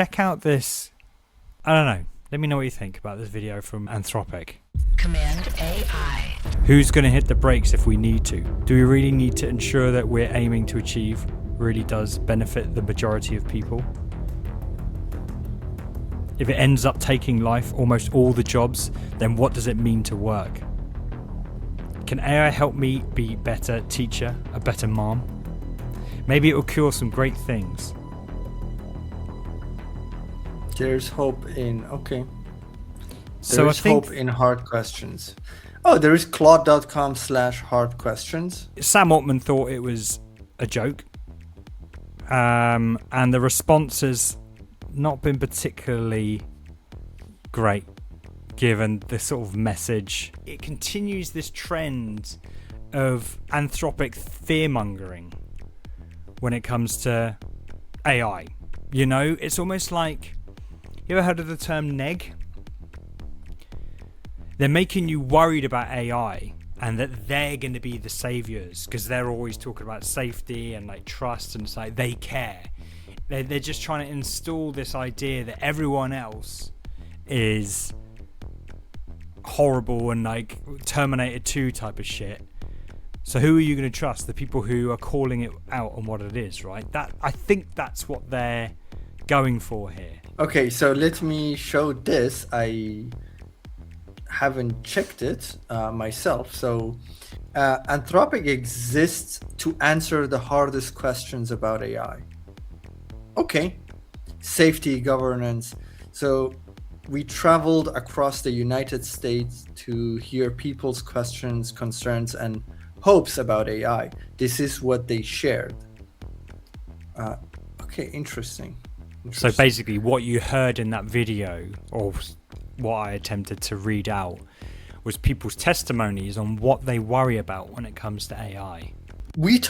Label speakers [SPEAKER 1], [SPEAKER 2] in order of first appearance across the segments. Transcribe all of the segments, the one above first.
[SPEAKER 1] check out this. I don't know. Let me know what you think about this video from Anthropic.
[SPEAKER 2] Cmd+AI.
[SPEAKER 1] Who's going to hit the brakes if we need to? Do we really need to ensure that we're aiming to achieve really does benefit the majority of people? If it ends up taking life, almost all the jobs, then what does it mean to work? Can AI help me be a better teacher, a better mom? Maybe it will cure some great things.
[SPEAKER 3] There's hope in, okay.
[SPEAKER 1] So
[SPEAKER 3] There's hope in hard questions. Oh, there is claude.com/hard questions.
[SPEAKER 1] Sam Altman thought it was a joke. And the response has not been particularly great, given the sort of message. It continues this trend of Anthropic fear-mongering when it comes to AI. You know, it's almost like, you ever heard of the term neg? They're making you worried about AI and that they're going to be the saviors because they're always talking about safety and like trust, and it's like they care. They're just trying to install this idea that everyone else is horrible and like Terminator 2 type of shit. So who are you going to trust? The people who are calling it out on what it is, right? That, I think that's what they're going for here.
[SPEAKER 3] Okay, so let me show this. I haven't checked it myself. So Anthropic exists to answer the hardest questions about AI. Okay, safety, governance. So we traveled across the United States to hear people's questions, concerns, and hopes about AI. This is what they shared. Okay, interesting.
[SPEAKER 1] So basically what you heard in that video, or what I attempted to read out, was people's testimonies on what they worry about when it comes to AI.
[SPEAKER 3] We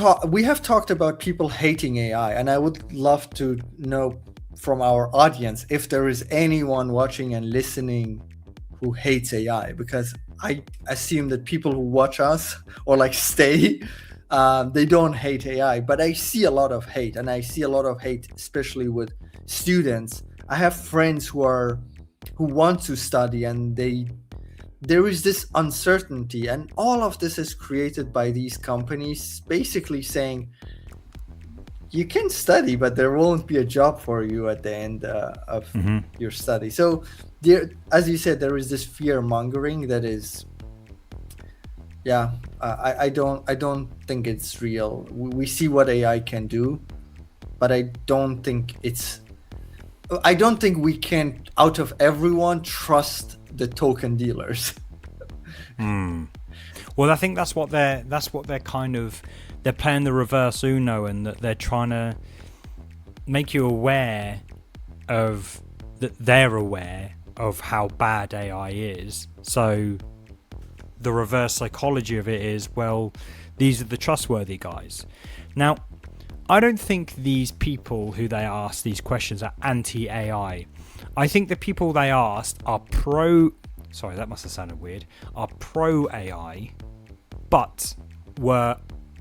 [SPEAKER 3] have talked about people hating AI, and I would love to know from our audience if there is anyone watching and listening who hates AI, because I assume that people who watch us or like stay, they don't hate AI, but I see a lot of hate, and I see a lot of hate, especially with students. I have friends who want to study, and there is this uncertainty, and all of this is created by these companies basically saying you can study, but there won't be a job for you at the end of your study. So there, as you said, there is this fear mongering that is, yeah, I don't think it's real. We see what AI can do, but I don't think we can, out of everyone, trust the token dealers.
[SPEAKER 1] Well, I think that's what they're kind of, they're playing the reverse Uno, and that they're trying to make you aware of that they're aware of how bad AI is. So the reverse psychology of it is, well, these are the trustworthy guys. Now, I don't think these people who they asked these questions are anti-AI. I think the people they asked are sorry, that must have sounded weird, are pro-AI, but were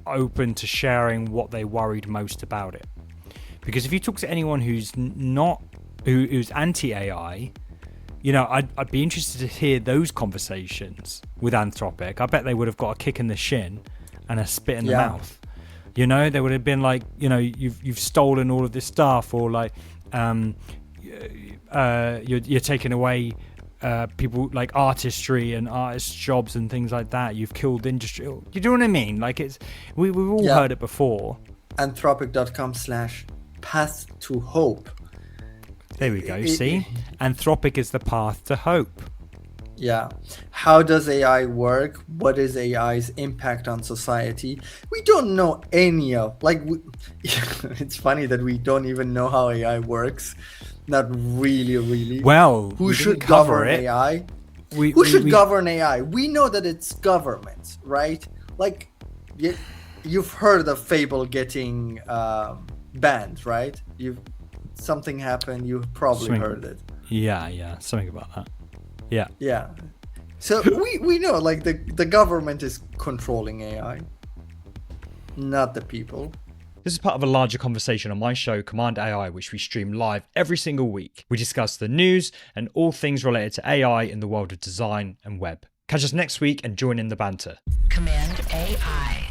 [SPEAKER 1] open to sharing what they worried most about it. Because if you talk to anyone who's anti-AI, you know, I'd be interested to hear those conversations with Anthropic. I bet they would have got a kick in the shin and a spit in the mouth. You know, they would have been like, you know, you've stolen all of this stuff, or like, you're taking away people like artistry and artists' jobs and things like that. You've killed industry. You know what I mean? Like, it's we've all heard it before.
[SPEAKER 3] Anthropic.com/path to hope.
[SPEAKER 1] There we go. See, Anthropic is the path to hope.
[SPEAKER 3] Yeah. How does AI work? What is AI's impact on society? We don't know any of, like, it's funny that we don't even know how AI works. Not really.
[SPEAKER 1] Well,
[SPEAKER 3] who should govern AI? Who should govern AI? We know that it's government, right? Like, you've heard of Fable getting banned, right? Something happened. You've probably heard it.
[SPEAKER 1] Yeah, something about that. Yeah.
[SPEAKER 3] So we know, like, the government is controlling AI, not the people.
[SPEAKER 4] This is part of a larger conversation on my show, Cmd+AI, which we stream live every single week. We discuss the news and all things related to AI in the world of design and web. Catch us next week and join in the banter.
[SPEAKER 2] Command AI.